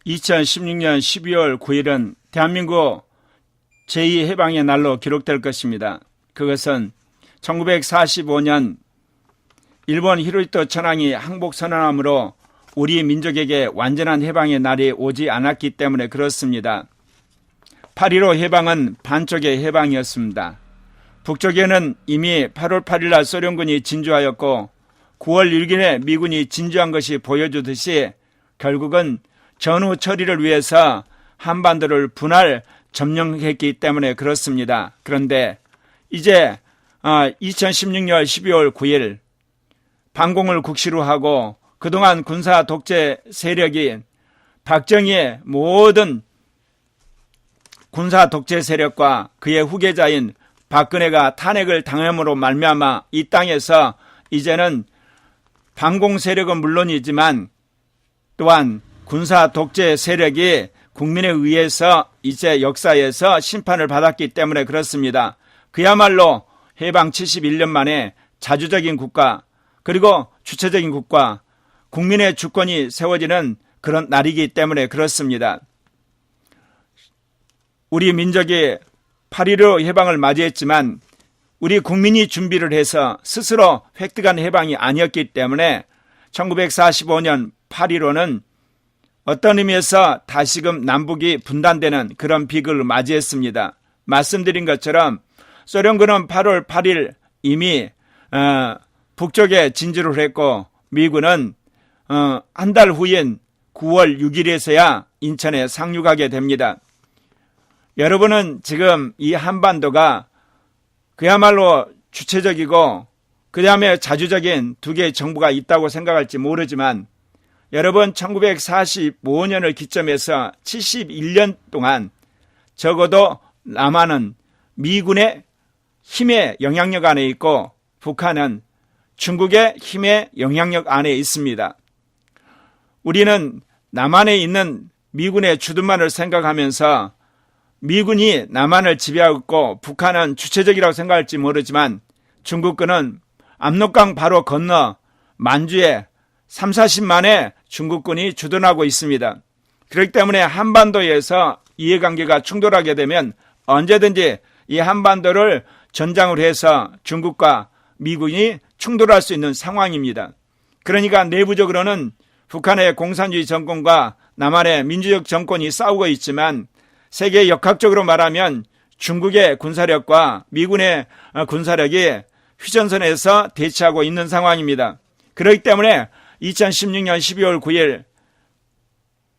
2016년 12월 9일은 대한민국 제2해방의 날로 기록될 것입니다. 그것은 1945년 일본 히로히토 천황이 항복선언함으로 우리 민족에게 완전한 해방의 날이 오지 않았기 때문에 그렇습니다. 8.15 해방은 반쪽의 해방이었습니다. 북쪽에는 이미 8월 8일날 소련군이 진주하였고 9월 6일에 미군이 진주한 것이 보여주듯이 결국은 전후 처리를 위해서 한반도를 분할 점령했기 때문에 그렇습니다. 그런데 이제 2016년 12월 9일 반공을 국시로 하고 그동안 군사 독재 세력인 박정희의 모든 군사 독재 세력과 그의 후계자인 박근혜가 탄핵을 당함으로 말미암아 이 땅에서 이제는 반공 세력은 물론이지만 또한 군사 독재 세력이 국민에 의해서 이제 역사에서 심판을 받았기 때문에 그렇습니다. 그야말로 해방 71년 만에 자주적인 국가 그리고 주체적인 국가 국민의 주권이 세워지는 그런 날이기 때문에 그렇습니다. 우리 민족이 8.15 해방을 맞이했지만 우리 국민이 준비를 해서 스스로 획득한 해방이 아니었기 때문에 1945년 8.15는 어떤 의미에서 다시금 남북이 분단되는 그런 비극을 맞이했습니다. 말씀드린 것처럼 소련군은 8월 8일 이미 북쪽에 진주를 했고 미군은 한 달 후인 9월 6일에서야 인천에 상륙하게 됩니다. 여러분은 지금 이 한반도가 그야말로 주체적이고 그 다음에 자주적인 두 개의 정부가 있다고 생각할지 모르지만 여러분 1945년을 기점해서 71년 동안 적어도 남한은 미군의 힘의 영향력 안에 있고 북한은 중국의 힘의 영향력 안에 있습니다. 우리는 남한에 있는 미군의 주둔만을 생각하면서 미군이 남한을 지배하고 북한은 주체적이라고 생각할지 모르지만 중국군은 압록강 바로 건너 만주에 3, 40만의 중국군이 주둔하고 있습니다. 그렇기 때문에 한반도에서 이해관계가 충돌하게 되면 언제든지 이 한반도를 전장으로 해서 중국과 미군이 충돌할 수 있는 상황입니다. 그러니까 내부적으로는 북한의 공산주의 정권과 남한의 민주적 정권이 싸우고 있지만 세계 역학적으로 말하면 중국의 군사력과 미군의 군사력이 휴전선에서 대치하고 있는 상황입니다. 그렇기 때문에 2016년 12월 9일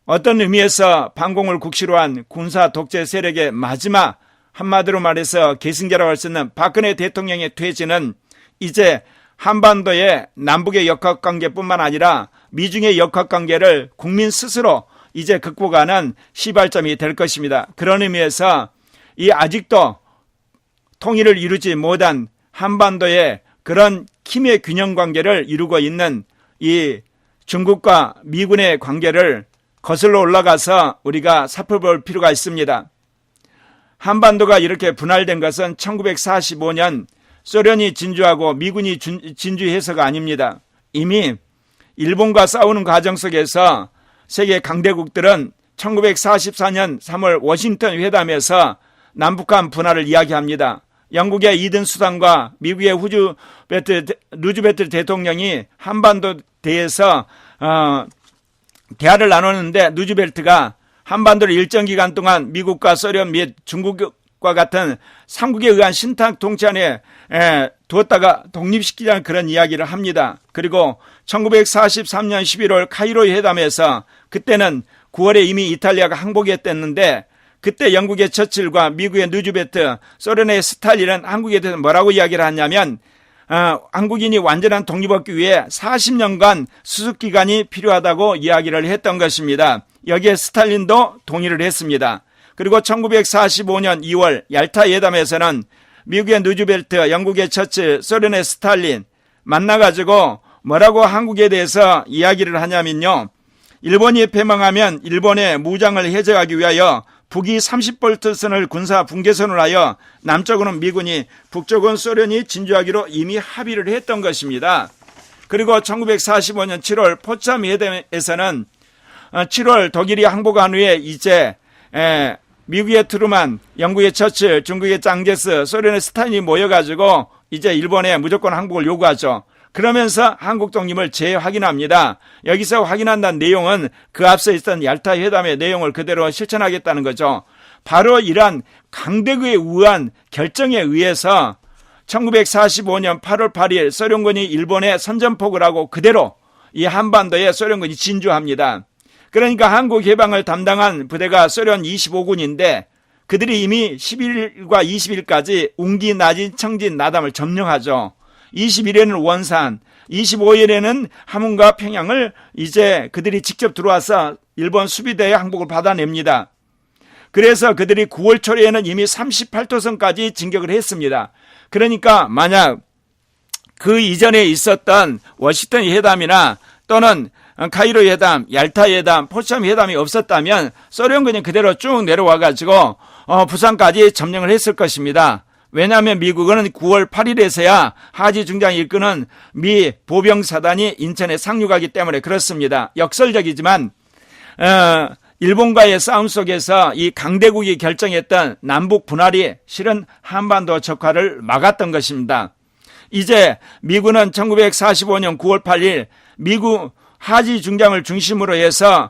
어떤 의미에서 반공을 국시로 한 군사 독재 세력의 마지막 한마디로 말해서 계승자라고 할 수 있는 박근혜 대통령의 퇴진은 이제 한반도의 남북의 역학관계뿐만 아니라 미중의 역학관계를 국민 스스로 이제 극복하는 시발점이 될 것입니다. 그런 의미에서 이 아직도 통일을 이루지 못한 한반도의 그런 힘의 균형 관계를 이루고 있는 이 중국과 미군의 관계를 거슬러 올라가서 우리가 살펴볼 필요가 있습니다. 한반도가 이렇게 분할된 것은 1945년 소련이 진주하고 미군이 진주해서가 아닙니다. 이미 일본과 싸우는 과정 속에서 세계 강대국들은 1944년 3월 워싱턴 회담에서 남북한 분할을 이야기합니다. 영국의 이든 수상과 미국의 루즈벨트 대통령이 한반도 대해서 대화를 나누는데 루즈벨트가 한반도를 일정 기간 동안 미국과 소련 및 중국과 같은 삼국에 의한 신탁 통치안에 두었다가 독립시키자는 그런 이야기를 합니다. 그리고 1943년 11월 카이로 회담에서 그때는 9월에 이미 이탈리아가 항복했댔는데 그때 영국의 처칠과 미국의 루즈벨트, 소련의 스탈린은 한국에 대해서 뭐라고 이야기를 하냐면 한국인이 완전한 독립을 얻기 위해 40년간 수습기간이 필요하다고 이야기를 했던 것입니다. 여기에 스탈린도 동의를 했습니다. 그리고 1945년 2월 얄타 회담에서는 미국의 루즈벨트, 영국의 처칠, 소련의 스탈린 만나가지고 뭐라고 한국에 대해서 이야기를 하냐면요. 일본이 패망하면 일본의 무장을 해제하기 위하여 북이 30볼트선을 군사 붕괴선을 하여 남쪽은 미군이 북쪽은 소련이 진주하기로 이미 합의를 했던 것입니다. 그리고 1945년 7월 포참 회담에서는 7월 독일이 항복한 후에 이제 미국의 트루만, 영국의 처칠, 중국의 짱제스, 소련의 스탈린이 모여가지고 이제 일본에 무조건 항복을 요구하죠. 그러면서 한국 독립을 재확인합니다. 여기서 확인한다는 내용은 그 앞서 있던 얄타 회담의 내용을 그대로 실천하겠다는 거죠. 바로 이러한 강대국에 의한 결정에 의해서 1945년 8월 8일 소련군이 일본에 선전포고를 하고 그대로 이 한반도에 소련군이 진주합니다. 그러니까 한국 해방을 담당한 부대가 소련 25군인데 그들이 이미 11일과 20일까지 웅기, 나진, 청진, 나담을 점령하죠. 21일에는 원산, 25일에는 함흥과 평양을 이제 그들이 직접 들어와서 일본 수비대의 항복을 받아냅니다. 그래서 그들이 9월 초에는 이미 38도선까지 진격을 했습니다. 그러니까 만약 그 이전에 있었던 워싱턴 회담이나 또는 카이로 회담, 얄타 회담, 포츠담 회담이 없었다면 소련군이 그대로 쭉 내려와가지고 부산까지 점령을 했을 것입니다. 왜냐하면 미국은 9월 8일에서야 하지 중장이 이끄는 미 보병사단이 인천에 상륙하기 때문에 그렇습니다. 역설적이지만 일본과의 싸움 속에서 이 강대국이 결정했던 남북 분할이 실은 한반도 적화를 막았던 것입니다. 이제 미군은 1945년 9월 8일 미국 하지 중장을 중심으로 해서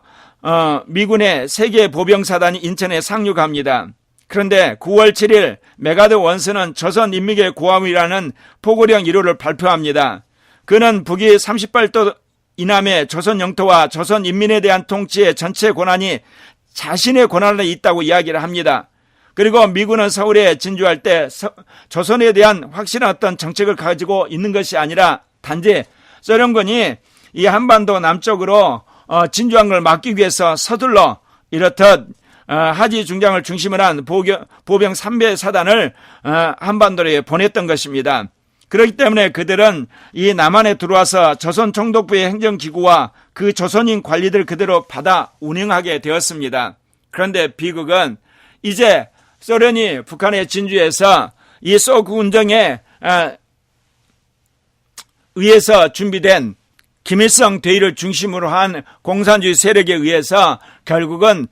미군의 세계 보병사단이 인천에 상륙합니다. 그런데 9월 7일 메가드 원스는 조선인민의 고함이라는 포고령 1호를 발표합니다. 그는 북위 38도 이남의 조선 영토와 조선 인민에 대한 통치의 전체 권한이 자신의 권한 안에 있다고 이야기를 합니다. 그리고 미군은 서울에 진주할 때 조선에 대한 확실한 어떤 정책을 가지고 있는 것이 아니라 단지 소련군이 이 한반도 남쪽으로 진주한 걸 막기 위해서 서둘러 이렇듯 하지 중장을 중심으로 한 보병 3배 사단을 한반도에 보냈던 것입니다. 그렇기 때문에 그들은 이 남한에 들어와서 조선 총독부의 행정기구와 그 조선인 관리들 그대로 받아 운영하게 되었습니다. 그런데 비극은 이제 소련이 북한의 진주에서 이 소구 운정에 의해서 준비된 김일성 대의를 중심으로 한 공산주의 세력에 의해서 결국은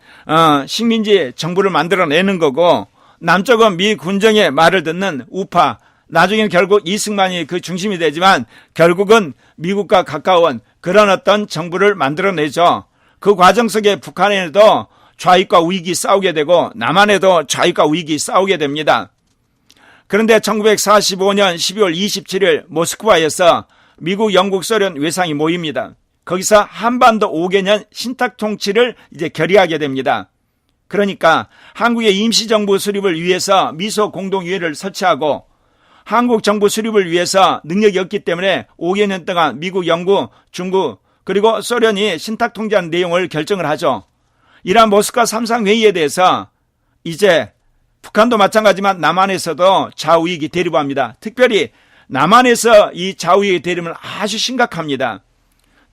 식민지 정부를 만들어내는 거고 남쪽은 미 군정의 말을 듣는 우파, 나중에 결국 이승만이 그 중심이 되지만 결국은 미국과 가까운 그런 어떤 정부를 만들어내죠. 그 과정 속에 북한에도 좌익과 우익이 싸우게 되고 남한에도 좌익과 우익이 싸우게 됩니다. 그런데 1945년 12월 27일 모스크바에서 미국, 영국, 소련 외상이 모입니다. 거기서 한반도 5개년 신탁 통치를 이제 결의하게 됩니다. 그러니까 한국의 임시정부 수립을 위해서 미소 공동위원회를 설치하고 한국 정부 수립을 위해서 능력이 없기 때문에 5개년 동안 미국, 영국, 중국 그리고 소련이 신탁 통치하는 내용을 결정을 하죠. 이러한 모스크바 3상 회의에 대해서 이제 북한도 마찬가지지만 남한에서도 좌우익이 대립합니다. 특별히 남한에서 이 좌우익의 대립은 아주 심각합니다.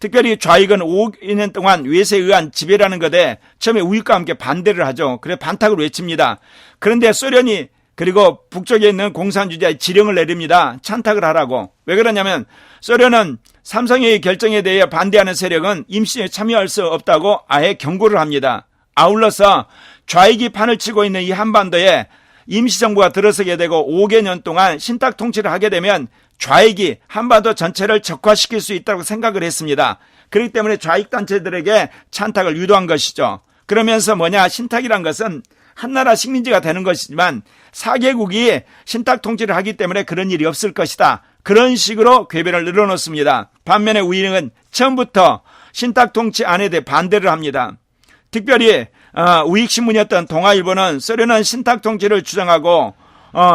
특별히 좌익은 5년 동안 외세에 의한 지배라는 것에 처음에 우익과 함께 반대를 하죠. 그래서 반탁을 외칩니다. 그런데 소련이 그리고 북쪽에 있는 공산주의자의 지령을 내립니다. 찬탁을 하라고. 왜 그러냐면 소련은 삼성의 결정에 대해 반대하는 세력은 임시에 참여할 수 없다고 아예 경고를 합니다. 아울러서 좌익이 판을 치고 있는 이 한반도에 임시정부가 들어서게 되고 5개년 동안 신탁 통치를 하게 되면 좌익이 한반도 전체를 적화시킬 수 있다고 생각을 했습니다. 그렇기 때문에 좌익 단체들에게 찬탁을 유도한 것이죠. 그러면서 뭐냐, 신탁이란 것은 한나라 식민지가 되는 것이지만 4개국이 신탁 통치를 하기 때문에 그런 일이 없을 것이다. 그런 식으로 궤변을 늘어놓습니다. 반면에 우익은 처음부터 신탁 통치 안에 대해 반대를 합니다. 특별히 우익신문이었던 동아일보는 소련은 신탁 통치를 주장하고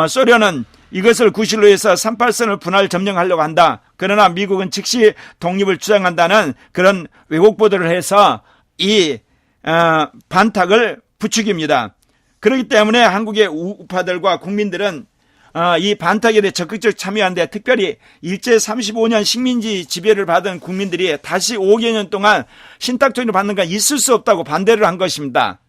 소련은 이것을 구실로 해서 38선을 분할 점령하려고 한다. 그러나 미국은 즉시 독립을 주장한다는 그런 왜곡 보도를 해서 이 반탁을 부추깁니다. 그렇기 때문에 한국의 우파들과 국민들은 이 반탁에 대해 적극적으로 참여하는데 특별히 일제 35년 식민지 지배를 받은 국민들이 다시 5개년 동안 신탁통치를 받는 건 있을 수 없다고 반대를 한 것입니다.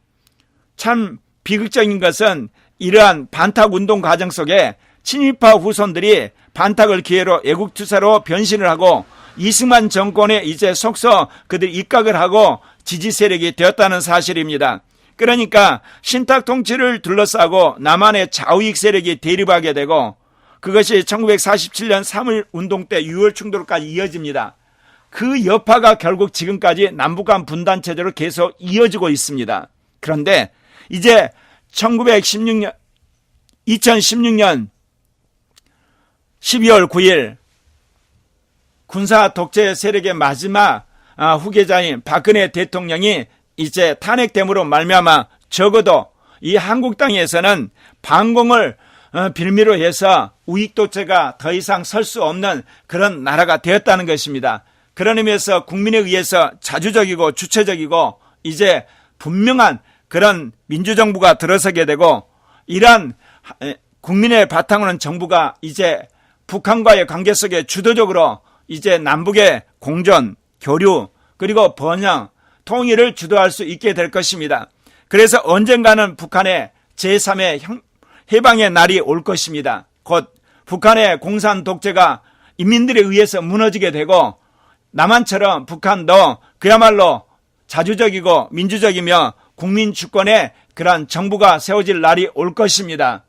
참 비극적인 것은 이러한 반탁운동 과정 속에 친일파 후손들이 반탁을 기회로 애국투사로 변신을 하고 이승만 정권에 이제 속서 그들이 입각을 하고 지지 세력이 되었다는 사실입니다. 그러니까 신탁 통치를 둘러싸고 남한의 좌우익 세력이 대립하게 되고 그것이 1947년 3.1 운동 때 6월 충돌까지 이어집니다. 그 여파가 결국 지금까지 남북한 분단 체제로 계속 이어지고 있습니다. 그런데 이제 2016년 12월 9일 군사 독재 세력의 마지막 후계자인 박근혜 대통령이 이제 탄핵됨으로 말미암아 적어도 이 한국 땅에서는 반공을 빌미로 해서 우익 독재가 더 이상 설 수 없는 그런 나라가 되었다는 것입니다. 그런 의미에서 국민에 의해서 자주적이고 주체적이고 이제 분명한 그런 민주정부가 들어서게 되고 이러한 국민의 바탕으로는 정부가 이제 북한과의 관계 속에 주도적으로 이제 남북의 공존, 교류, 그리고 번영, 통일을 주도할 수 있게 될 것입니다. 그래서 언젠가는 북한의 제3의 해방의 날이 올 것입니다. 곧 북한의 공산 독재가 인민들에 의해서 무너지게 되고 남한처럼 북한도 그야말로 자주적이고 민주적이며 국민 주권의 그러한 정부가 세워질 날이 올 것입니다.